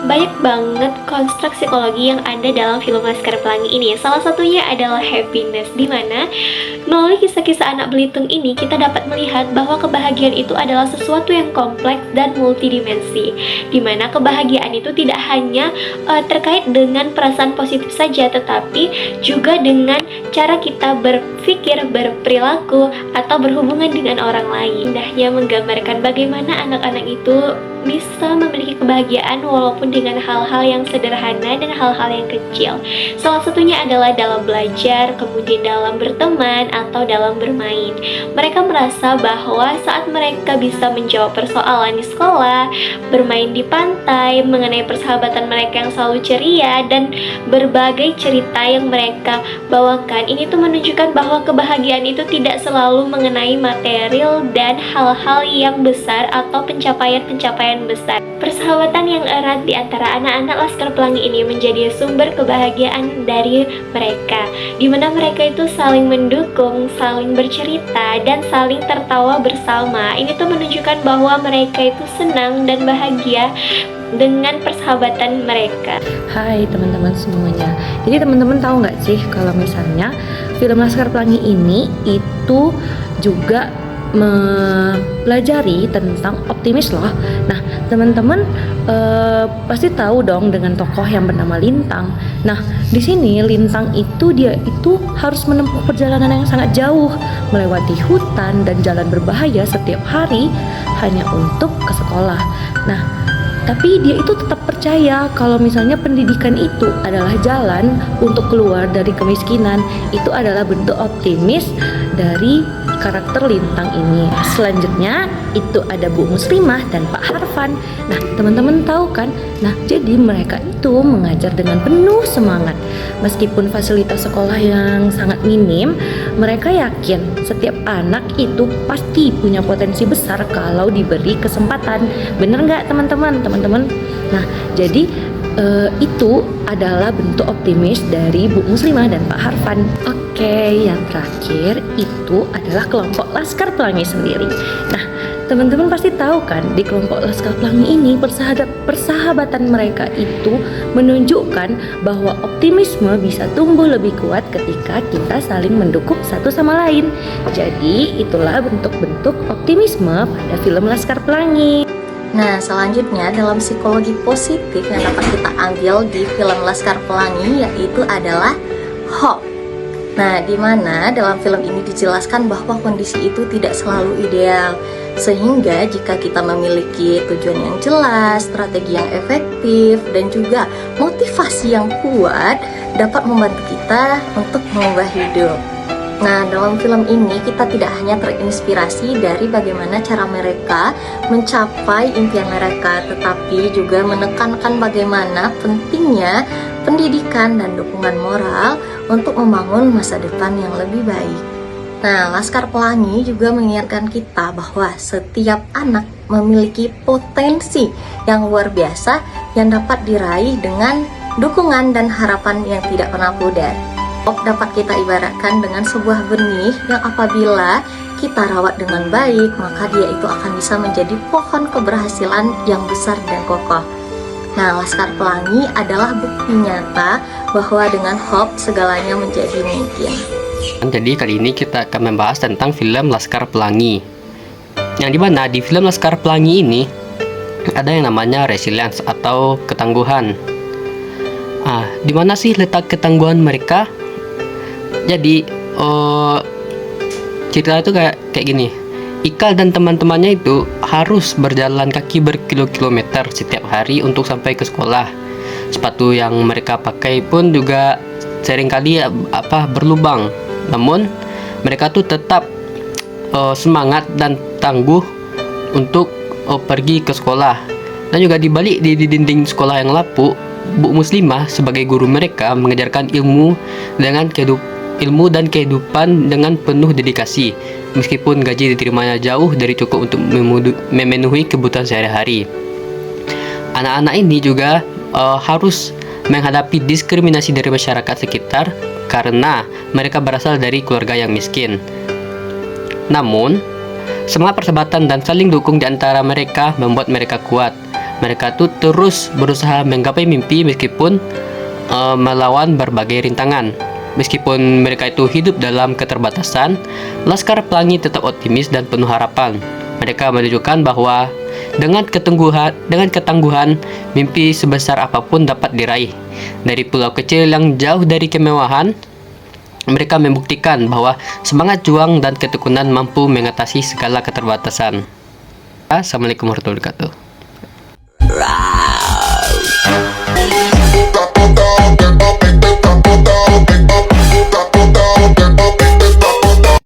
banyak banget konstruk psikologi yang ada dalam film Laskar Pelangi ini. Salah satunya adalah happiness, dimana melalui kisah-kisah anak Belitung ini kita dapat melihat bahwa kebahagiaan itu adalah sesuatu yang kompleks dan multidimensi, dimana kebahagiaan itu tidak hanya terkait dengan perasaan positif saja, tetapi juga dengan cara kita berpikir, berperilaku, atau berhubungan dengan orang lain. Indahnya menggambarkan bagaimana anak-anak itu bisa memiliki kebahagiaan walaupun dengan hal-hal yang sederhana dan hal-hal yang kecil. Salah satunya adalah dalam belajar, kemudian dalam berteman, atau dalam bermain. Mereka merasa bahwa saat mereka bisa menjawab persoalan di sekolah, bermain di pantai, mengenai persahabatan mereka yang selalu ceria, dan berbagai cerita yang mereka bawakan, ini tuh menunjukkan bahwa kebahagiaan itu tidak selalu mengenai material dan hal-hal yang besar atau pencapaian-pencapaian besar. Persahabatan yang erat di antara anak-anak Laskar Pelangi ini menjadi sumber kebahagiaan dari mereka, di mana mereka itu saling mendukung, saling bercerita, dan saling tertawa bersama. Ini tuh menunjukkan bahwa mereka itu senang dan bahagia dengan persahabatan mereka. Hai teman-teman semuanya. Jadi teman-teman tahu nggak sih kalau misalnya film Laskar Pelangi ini itu juga mempelajari tentang optimis loh. Nah teman-teman pasti tahu dong dengan tokoh yang bernama Lintang. Nah di sini Lintang itu dia itu harus menempuh perjalanan yang sangat jauh, melewati hutan dan jalan berbahaya setiap hari hanya untuk ke sekolah. Nah tapi dia itu tetap percaya kalau misalnya pendidikan itu adalah jalan untuk keluar dari kemiskinan. Itu adalah bentuk optimis dari karakter Lintang ini. Selanjutnya itu ada Bu Muslimah dan Pak Harfan. Nah teman-teman tahu kan? Nah jadi mereka itu mengajar dengan penuh semangat. Meskipun fasilitas sekolah yang sangat minim, mereka yakin setiap anak itu pasti punya potensi besar kalau diberi kesempatan. Bener nggak teman-teman? Nah jadi itu adalah bentuk optimis dari Bu Muslimah dan Pak Harfan. Oke, yang terakhir itu adalah kelompok Laskar Pelangi sendiri. Nah teman-teman pasti tahu kan, di kelompok Laskar Pelangi ini persahabatan mereka itu menunjukkan bahwa optimisme bisa tumbuh lebih kuat ketika kita saling mendukung satu sama lain. Jadi itulah bentuk-bentuk optimisme pada film Laskar Pelangi. Nah, selanjutnya dalam psikologi positif yang dapat kita ambil di film Laskar Pelangi yaitu adalah hope. Nah, di mana dalam film ini dijelaskan bahwa kondisi itu tidak selalu ideal. Sehingga jika kita memiliki tujuan yang jelas, strategi yang efektif, dan juga motivasi yang kuat dapat membantu kita untuk mengubah hidup. Nah, dalam film ini kita tidak hanya terinspirasi dari bagaimana cara mereka mencapai impian mereka, tetapi juga menekankan bagaimana pentingnya pendidikan dan dukungan moral untuk membangun masa depan yang lebih baik. Nah, Laskar Pelangi juga mengingatkan kita bahwa setiap anak memiliki potensi yang luar biasa yang dapat diraih dengan dukungan dan harapan yang tidak pernah pudar. Dapat kita ibaratkan dengan sebuah benih yang apabila kita rawat dengan baik, maka dia itu akan bisa menjadi pohon keberhasilan yang besar dan kokoh. Nah, Laskar Pelangi adalah bukti nyata bahwa dengan hope segalanya menjadi mungkin. Jadi kali ini kita akan membahas tentang film Laskar Pelangi. Yang dimana di film Laskar Pelangi ini ada yang namanya resilience atau ketangguhan. Di mana sih letak ketangguhan mereka? Jadi cerita itu kayak gini. Ikal dan teman-temannya itu harus berjalan kaki berkilo-kilometer setiap hari untuk sampai ke sekolah. Sepatu yang mereka pakai pun juga seringkali berlubang. Namun mereka tuh tetap semangat dan tangguh untuk pergi ke sekolah. Dan juga di dinding sekolah yang lapuk, Bu Muslimah sebagai guru mereka mengajarkan ilmu dan kehidupan dengan penuh dedikasi, meskipun gaji diterimanya jauh dari cukup untuk memenuhi kebutuhan sehari-hari. Anak-anak ini juga harus menghadapi diskriminasi dari masyarakat sekitar karena mereka berasal dari keluarga yang miskin. Namun, semangat persahabatan dan saling dukung di antara mereka membuat mereka kuat. Mereka tuh terus berusaha menggapai mimpi meskipun melawan berbagai rintangan. Meskipun mereka itu hidup dalam keterbatasan, Laskar Pelangi tetap optimis dan penuh harapan. Mereka menunjukkan bahwa dengan ketangguhan, mimpi sebesar apapun dapat diraih. Dari pulau kecil yang jauh dari kemewahan, mereka membuktikan bahwa semangat juang dan ketekunan mampu mengatasi segala keterbatasan. Assalamualaikum warahmatullahi wabarakatuh.